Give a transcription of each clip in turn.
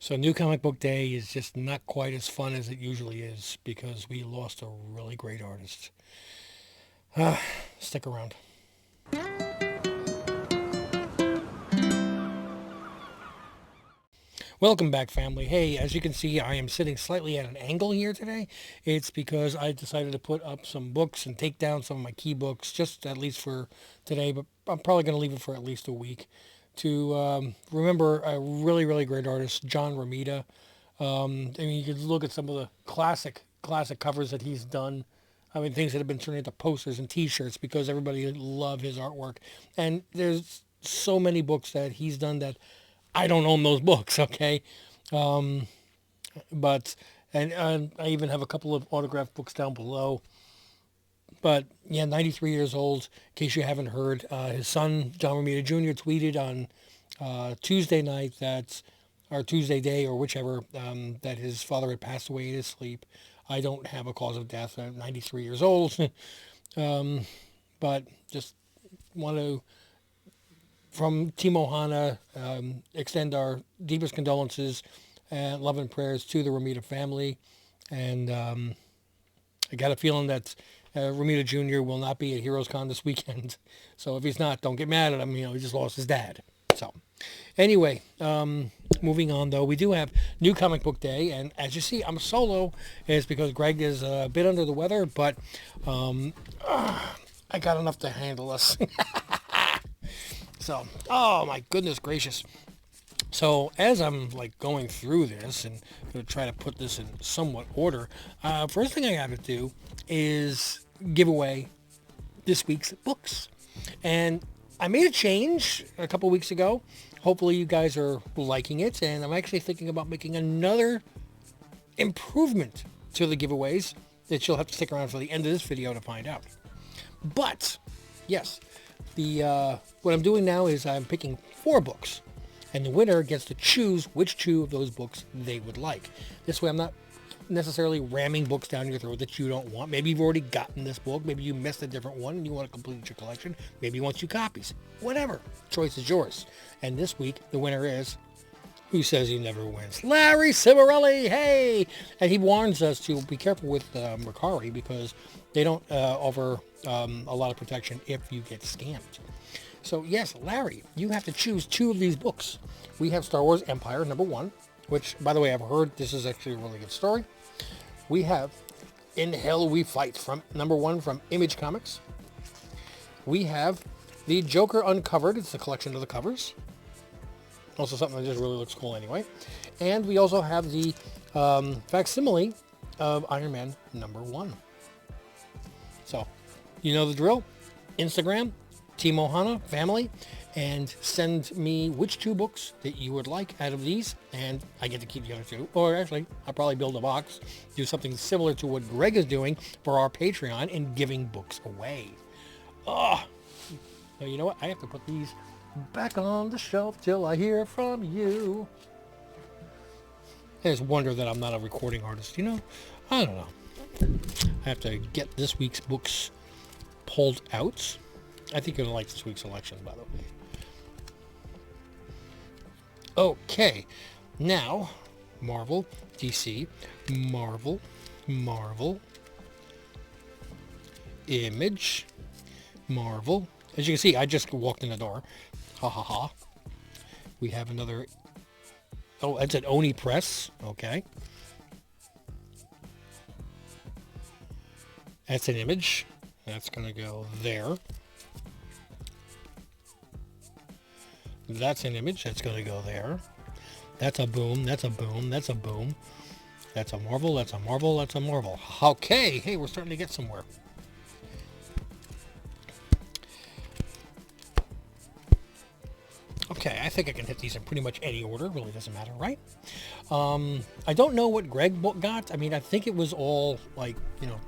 So New Comic Book Day is just not quite as fun as it usually is because we lost a really great artist. Stick around. Welcome back, family. Hey, as you can see, I am sitting slightly at an angle here today. It's because I decided to put up some books and take down some of my key books, just at least for today, but I'm probably going to leave it for at least a week to remember a really, really great artist, John Romita. I mean, you could look at some of the classic covers that he's done. I mean, things that have been turned into posters and T-shirts because everybody loved his artwork. And there's so many books that he's done that I don't own those books. Okay, but and I even have a couple of autographed books down below. But yeah, 93 years old. In case you haven't heard, his son John Romita Jr. tweeted on Tuesday night that, or Tuesday day, or whichever, that his father had passed away in his sleep. I don't have a cause of death. I'm 93 years old, but just want to, from Team Ohana, extend our deepest condolences and love and prayers to the Romita family. And I got a feeling that Romita Jr. will not be at Heroes Con this weekend. So if he's not, don't get mad at him. You know, he just lost his dad. So anyway, moving on though, we do have New Comic Book Day. And as you see, I'm solo. It's because Greg is a bit under the weather, but I got enough to handle us. So, oh my goodness gracious. So as I'm like going through this and going to try to put this in somewhat order, first thing I got to do is give away this week's books. And I made a change a couple weeks ago. Hopefully you guys are liking it. And I'm actually thinking about making another improvement to the giveaways that you'll have to stick around for the end of this video to find out. But yes, what I'm doing now is I'm picking 4 books, and the winner gets to choose which 2 of those books they would like. This way I'm not necessarily ramming books down your throat that you don't want. Maybe you've already gotten this book. Maybe you missed a different one and you want to complete your collection. Maybe you want 2 copies. Whatever. Choice is yours. And this week, the winner is, who says he never wins? Larry Cimarelli, hey! And he warns us to be careful with Mercari because they don't offer a lot of protection if you get scammed. So yes, Larry, you have to choose 2 of these books. We have Star Wars Empire, number 1, which, by the way, I've heard this is actually a really good story. We have In Hell We Fight, from number 1 from Image Comics. We have The Joker Uncovered. It's a collection of the covers. Also something that just really looks cool anyway. And we also have the facsimile of Iron Man number 1. So, you know the drill. Instagram, Team Ohana family, and send me which 2 books that you would like out of these, and I get to keep the other 2. Or actually, I'll probably build a box, do something similar to what Greg is doing for our Patreon and giving books away. Oh, now you know what? I have to put these back on the shelf till I hear from you. I just wonder that I'm not a recording artist, you know? I don't know. I have to get this week's books pulled out. I think you're going to like this week's selection, by the way. Okay, now, Marvel, DC, Marvel, Image, Marvel. As you can see, I just walked in the door. Ha ha ha. We have another, oh, it's an Oni Press. Okay. That's an Image. That's going to go there. That's an Image. That's going to go there. That's a Boom. That's a Boom. That's a Boom. That's a Marvel. That's a Marvel. That's a Marvel. Okay. Hey, we're starting to get somewhere. Okay, I think I can hit these in pretty much any order. Really doesn't matter, right? I don't know what Greg got. I mean, I think it was all like, you know,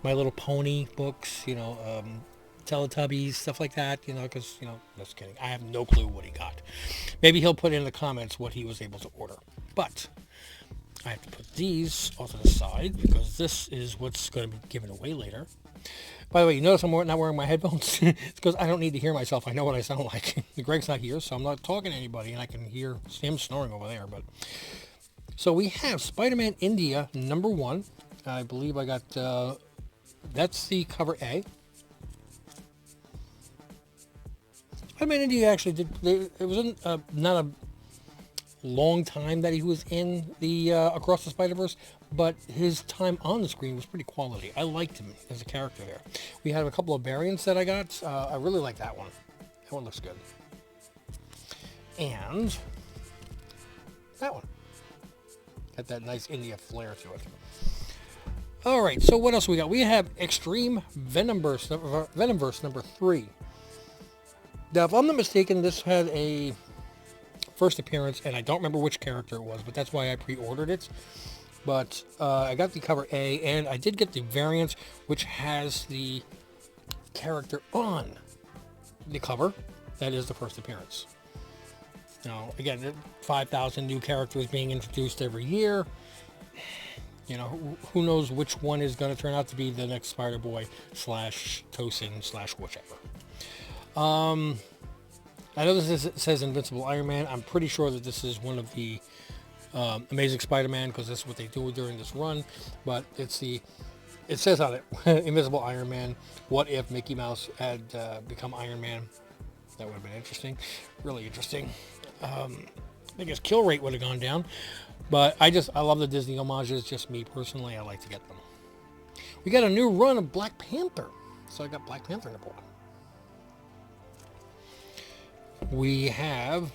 My Little Pony books, you know, Teletubbies, stuff like that, you know, because, you know, just kidding. I have no clue what he got. Maybe he'll put in the comments what he was able to order. But I have to put these off to the side because this is what's going to be given away later. By the way, you notice I'm not wearing my headphones? It's because I don't need to hear myself. I know what I sound like. Greg's not here, so I'm not talking to anybody, and I can hear him snoring over there. But so we have Spider-Man India #1. I believe I got, that's the cover A. Spider-Man India actually did, it was not a long time that he was in the Across the Spider-Verse, but his time on the screen was pretty quality. I liked him as a character there. We had a couple of variants that I got. I really like that one. That one looks good. And that one. Got that nice India flair to it. All right, so what else we got? We have Extreme Venomverse number 3. Now, if I'm not mistaken, this had a first appearance, and I don't remember which character it was, but that's why I pre-ordered it. But I got the cover A, and I did get the variant, which has the character on the cover. That is the first appearance. Now, again, 5,000 new characters being introduced every year. You know, who knows which one is going to turn out to be the next Spider-Boy / Tosin / whichever. I know it says Invincible Iron Man. I'm pretty sure that this is one of the Amazing Spider-Man, because this is what they do during this run. But it says on it, Invisible Iron Man. What if Mickey Mouse had become Iron Man? That would have been interesting. Really interesting. I think his kill rate would have gone down. But I love the Disney homages. Just me personally, I like to get them. We got a new run of Black Panther. So I got Black Panther #1. We have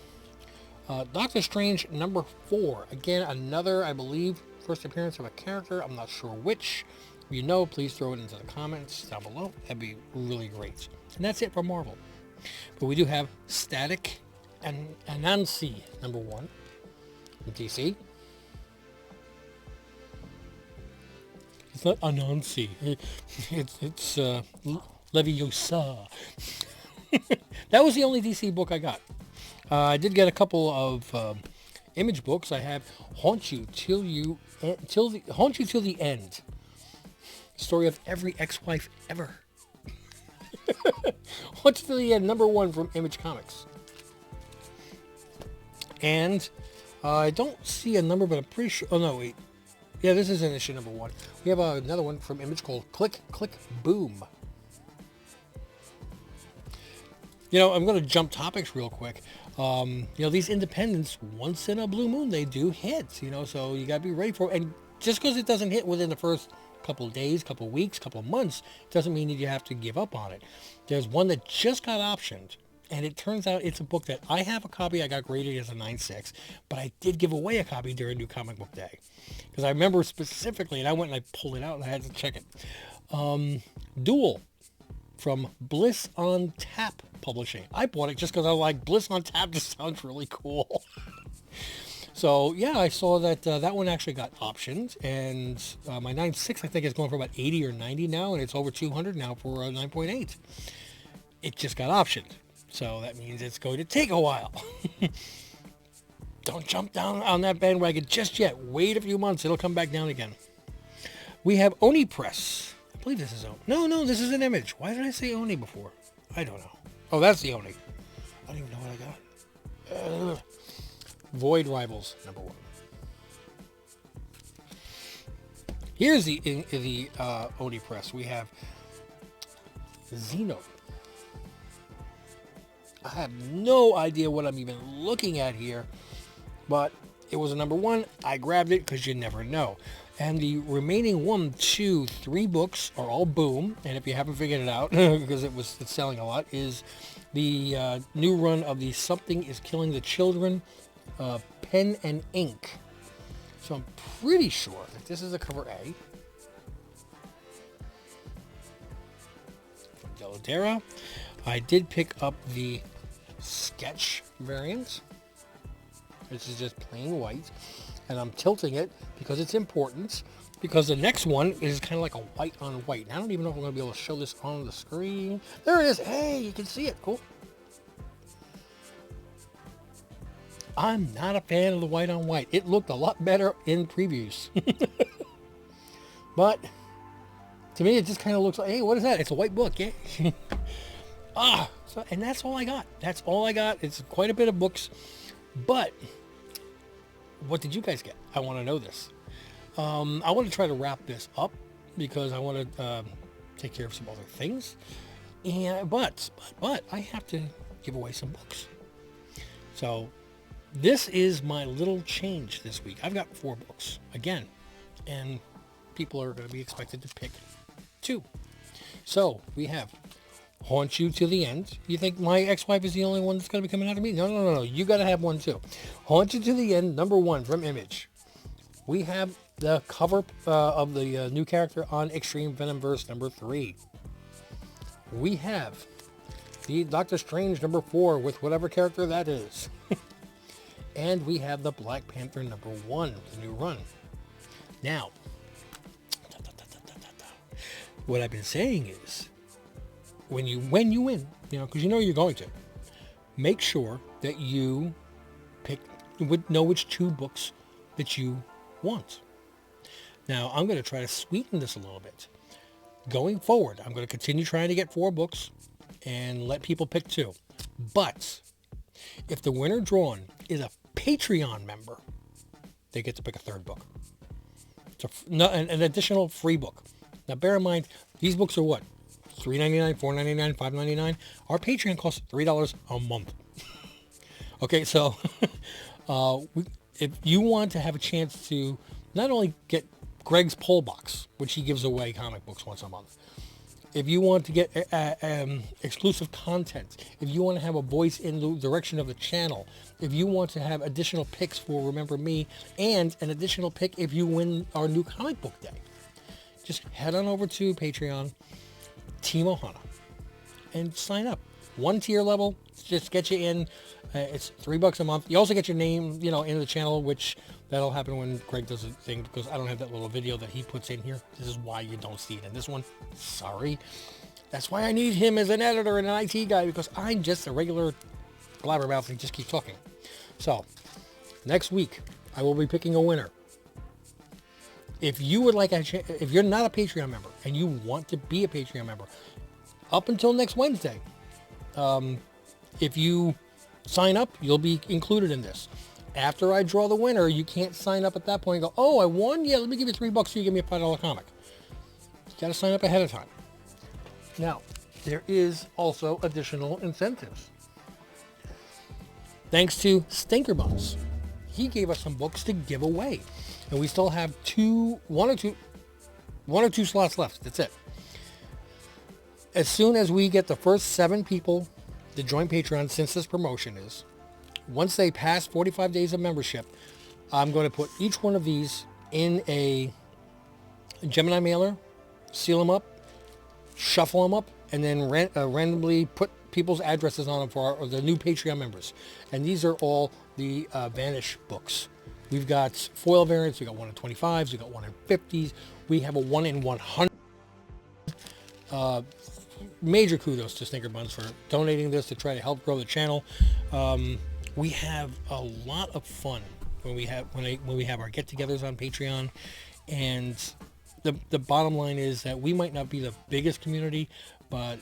Doctor Strange #4. Again, another, I believe, first appearance of a character. I'm not sure which. If you know, please throw it into the comments down below. That'd be really great. And that's it for Marvel. But we do have Static and Anansi #1 from DC. It's not Anansi. It's Leviosa. That was the only DC book I got. I did get a couple of Image books. I have Haunt You Till the End. Story of every ex-wife ever. Haunt You Till the End, #1 from Image Comics. And I don't see a number, but I'm pretty sure. Oh no, wait. Yeah, this is in issue #1. We have another one from Image called Click, Click, Boom. You know, I'm going to jump topics real quick. You know, these independents, once in a blue moon, they do hit, you know, so you got to be ready for it. And just because it doesn't hit within the first couple of days, couple of weeks, couple of months, doesn't mean that you have to give up on it. There's one that just got optioned, and it turns out it's a book that I have a copy. I got graded as a 9.6, but I did give away a copy during New Comic Book Day. Because I remember specifically, and I went and I pulled it out and I had to check it. Duel from Bliss on Tap Publishing. I bought it just because I was like, Bliss on Tap just sounds really cool. So yeah, I saw that that one actually got optioned, and my 9.6 I think is going for about 80 or 90 now, and it's over 200 now for 9.8. It just got optioned, so that means it's going to take a while. Don't jump down on that bandwagon just yet. Wait a few months, it'll come back down again. We have Oni Press. I believe this is Oni. No, this is an Image. Why did I say Oni before? I don't know. Oh, that's the Oni. I don't even know what I got. Void Rivals #1. Here's the Oni Press. We have Xeno. I have no idea what I'm even looking at here, but it was a #1. I grabbed it because you never know. And the remaining 1, 2, 3 books are all Boom. And if you haven't figured it out, because it's selling a lot, is the new run of the Something is Killing the Children pen and ink. So I'm pretty sure that this is the cover A. From Deladera. I did pick up the sketch variant. This is just plain white. And I'm tilting it because it's important. Because the next one is kind of like a white on white. And I don't even know if I'm going to be able to show this on the screen. There it is. Hey, you can see it. Cool. I'm not a fan of the white on white. It looked a lot better in previews. But to me, it just kind of looks like, hey, what is that? It's a white book, yeah. And that's all I got. That's all I got. It's quite a bit of books. But what did you guys get? I want to know this. I want to try to wrap this up because I want to take care of some other things. And but I have to give away some books. So this is my little change this week. I've got 4 books again, and people are going to be expected to pick 2. So we have Haunt You to the End. You think my ex-wife is the only one that's going to be coming out of me? No. You got to have one too. Haunt You to the End, number 1 from Image. We have the cover of the new character on Extreme Venomverse number 3. We have the Doctor Strange number 4 with whatever character that is. And we have the Black Panther number 1, the new run. Now, what I've been saying is, when you win, because you know you're going to, make sure that you know which 2 books that you want. Now, I'm going to try to sweeten this a little bit. Going forward, I'm going to continue trying to get 4 books and let people pick 2. But if the winner drawn is a Patreon member, they get to pick a 3rd book. It's an additional free book. Now, bear in mind, these books are what? $3.99, $4.99, $5.99. Our Patreon costs $3 a month. Okay, so if you want to have a chance to not only get Greg's poll box, which he gives away comic books once a month, if you want to get exclusive content, if you want to have a voice in the direction of the channel, if you want to have additional picks for Remember Me, and an additional pick if you win our new comic book day, just head on over to Patreon, Team Ohana, and sign up. 1 tier level, just get you in. It's $3 a month. You also get your name, in the channel, which that'll happen when Greg does a thing, because I don't have that little video that he puts in here. This is why you don't see it in this one. Sorry. That's why I need him as an editor and an IT guy, because I'm just a regular blabbermouth and just keep talking. So, next week, I will be picking a winner. If you would like if you're not a Patreon member and you want to be a Patreon member, up until next Wednesday, if you sign up, you'll be included in this. After I draw the winner, you can't sign up at that point and go, oh, I won? Yeah, let me give you $3 so you give me a $5 comic. You got to sign up ahead of time. Now, there is also additional incentives. Thanks to Stinker Buns. He gave us some books to give away. And we still have one or two slots left. That's it. As soon as we get the first 7 people to join Patreon, since this promotion is, once they pass 45 days of membership, I'm going to put each one of these in a Gemini mailer, seal them up, shuffle them up, and then randomly put people's addresses on them for the new Patreon members. And these are all the Vanish books. We've got foil variants. We got 1 in 25s. We got 1 in 50s. We have a 1 in 100. Major kudos to Stinker Buns for donating this to try to help grow the channel. We have a lot of fun when we have our get-togethers on Patreon, and the bottom line is that we might not be the biggest community, but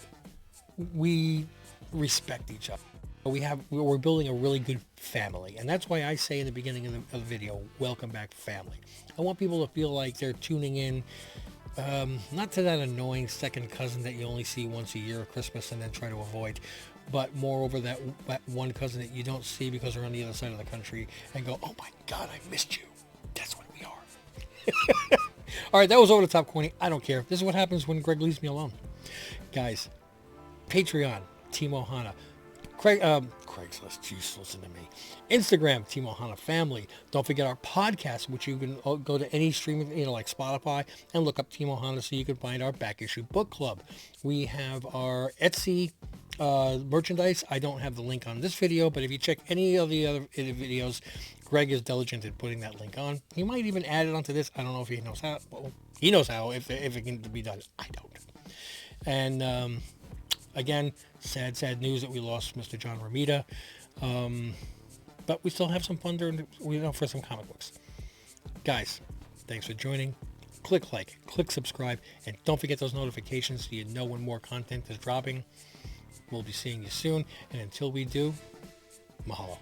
we respect each other. We're building a really good family, and that's why I say in the beginning of the video, welcome back family. I want people to feel like they're tuning in, not to that annoying second cousin that you only see once a year at Christmas and then try to avoid, but moreover that one cousin that you don't see because they're on the other side of the country and go, oh my God, I missed you. That's what we are. All right, that was over the top corny. I don't care. This is what happens when Greg leaves me alone. Guys, Patreon, Team Ohana. Craigslist, jeez, listen to me. Instagram, Team Ohana Family. Don't forget our podcast, which you can go to any streaming, like Spotify, and look up Team Ohana so you can find our back issue book club. We have our Etsy merchandise. I don't have the link on this video, but if you check any of the other videos, Greg is diligent in putting that link on. He might even add it onto this. I don't know if he knows how. Well, he knows how, if it can be done. I don't. And again, sad news that we lost Mr. John Romita. but we still have some fun for some comic books. Guys, thanks for joining. Click like, click subscribe, and don't forget those notifications so you know when more content is dropping. We'll be seeing you soon, and until we do, mahalo.